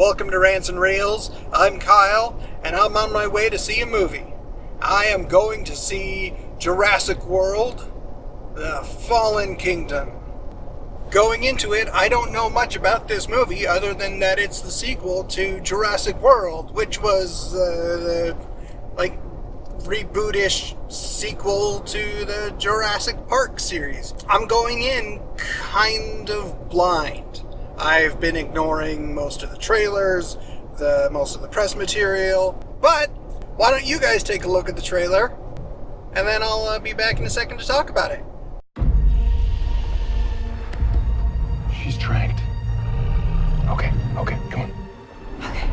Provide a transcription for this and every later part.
Welcome to Rants and Rails. I'm Kyle, and I'm on my way to see a movie. I am going to see Jurassic World, The Fallen Kingdom. Going into it, I don't know much about this movie other than that it's the sequel to Jurassic World, which was the reboot-ish sequel to the Jurassic Park series. I'm going in kind of blind. I've been ignoring most of the trailers, most of the press material, but why don't you guys take a look at the trailer, and then I'll be back in a second to talk about it. She's tracked. Okay, come on. Okay.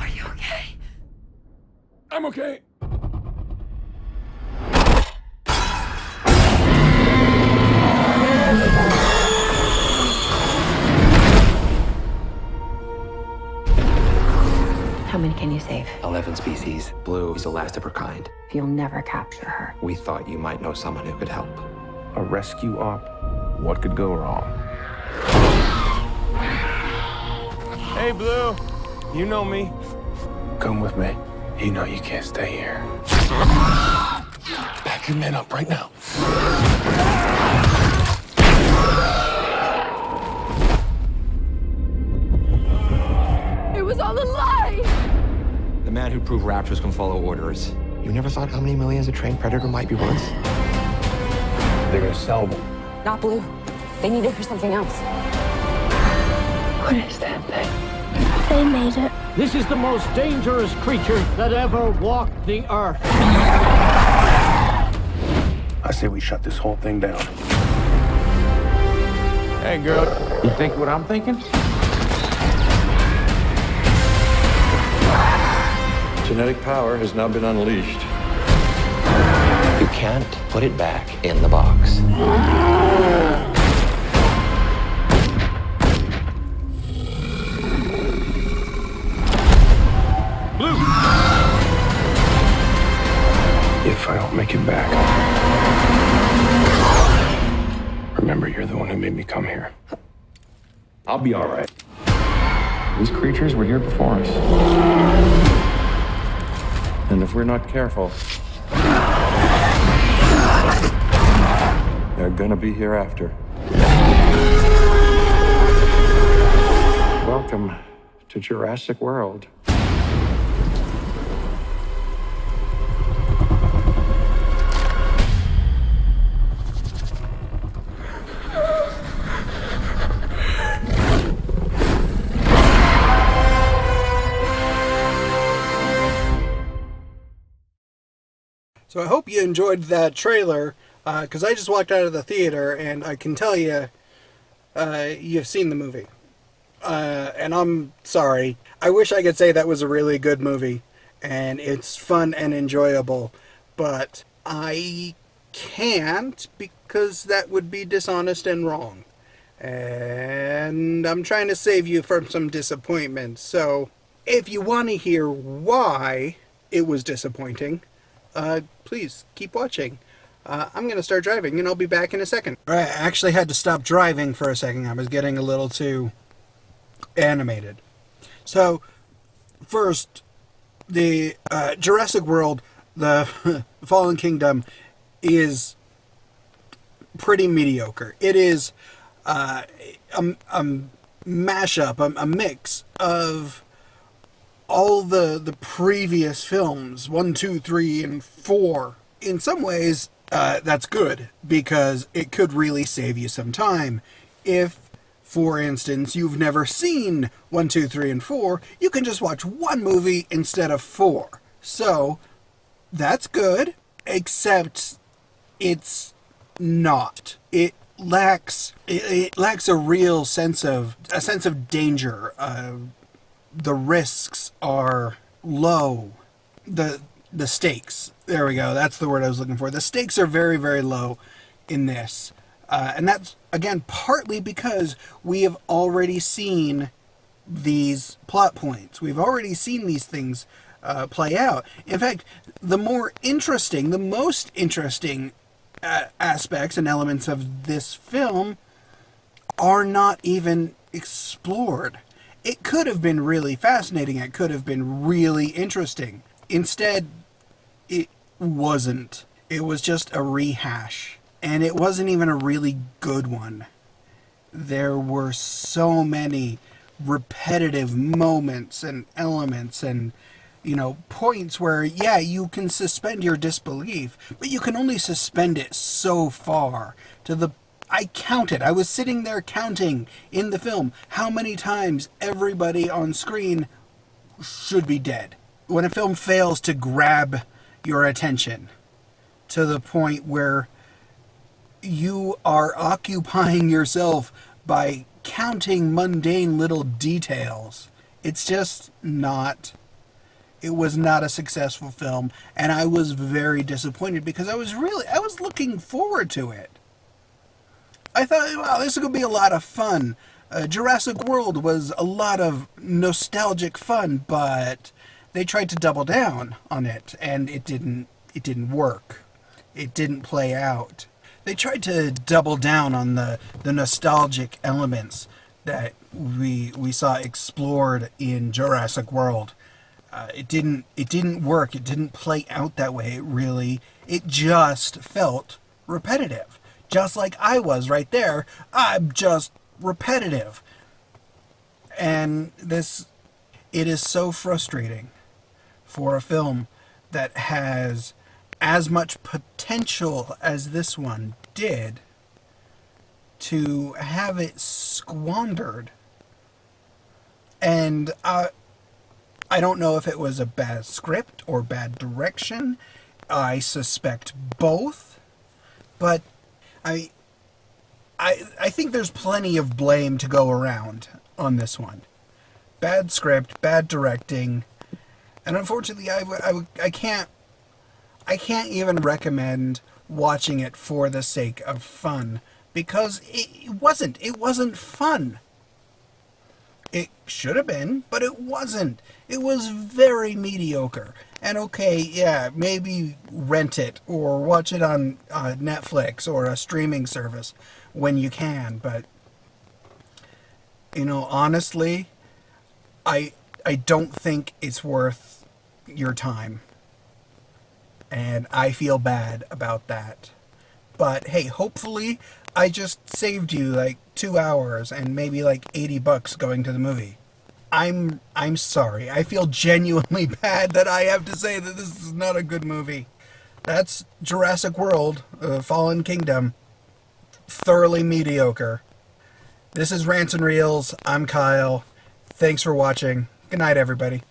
Are you okay? I'm okay. How many can you save? 11 species. Blue is the last of her kind. You'll never capture her. We thought you might know someone who could help. A rescue op? What could go wrong? Hey, Blue. You know me. Come with me. You know you can't stay here. Pack your men up right now. It was all a lie! The man who proved raptors can follow orders. You never thought how many millions a trained predator might be once? They're gonna sell them. Not Blue. They need it for something else. What is that thing? They made it. This is the most dangerous creature that ever walked the earth. I say we shut this whole thing down. Hey, girl. You think what I'm thinking? Genetic power has now been unleashed. You can't put it back in the box. Blue! If I don't make it back, remember you're the one who made me come here. I'll be all right. These creatures were here before us. And if we're not careful, they're gonna be here after. Welcome to Jurassic World. So I hope you enjoyed that trailer, because I just walked out of the theater, and I can tell you, you've seen the movie. And I'm sorry. I wish I could say that was a really good movie, and it's fun and enjoyable, but I can't, because that would be dishonest and wrong. And I'm trying to save you from some disappointment, so if you want to hear why it was disappointing, please keep watching. I'm going to start driving, and I'll be back in a second. I actually had to stop driving for a second. I was getting a little too animated. So, first, the Jurassic World, the Fallen Kingdom, is pretty mediocre. It is a mashup, a mix of all the previous films, 1, 2, 3, and 4. In some ways, that's good, because it could really save you some time. If, for instance, you've never seen 1, 2, 3, and 4, you can just watch one movie instead of 4. So, that's good, except it's not. It lacks a real sense of danger. The risks are low. The stakes, there we go, that's the word I was looking for. The stakes are very, very low in this. And that's, again, partly because we have already seen these plot points. We've already seen these things play out. In fact, the most interesting aspects and elements of this film are not even explored. It could have been really fascinating. It could have been really interesting. Instead, it wasn't. It was just a rehash. And it wasn't even a really good one. There were so many repetitive moments and elements and, points where, yeah, you can suspend your disbelief, but you can only suspend it so far. I counted. I was sitting there counting in the film how many times everybody on screen should be dead. When a film fails to grab your attention to the point where you are occupying yourself by counting mundane little details, it's just not... It was not a successful film, and I was very disappointed because I was looking forward to it. I thought, wow, this is going to be a lot of fun. Jurassic World was a lot of nostalgic fun, but they tried to double down on it, and it didn't work. It didn't play out. They tried to double down on the nostalgic elements that we saw explored in Jurassic World. It didn't work. It didn't play out that way. It just felt repetitive. Just like I was right there. I'm just repetitive. And it is so frustrating for a film that has as much potential as this one did to have it squandered. And I don't know if it was a bad script or bad direction. I suspect both. But I think there's plenty of blame to go around on this one. Bad script, bad directing, and unfortunately, I can't even recommend watching it for the sake of fun because it wasn't fun. It should have been, but it wasn't. It was very mediocre. And okay, yeah, maybe rent it or watch it on Netflix or a streaming service when you can. But, honestly, I don't think it's worth your time. And I feel bad about that. But hey, hopefully I just saved you like 2 hours and maybe like $80 going to the movie. I'm sorry. I feel genuinely bad that I have to say that this is not a good movie. That's Jurassic World, Fallen Kingdom. Thoroughly mediocre. This is Rants and Reels. I'm Kyle. Thanks for watching. Good night, everybody.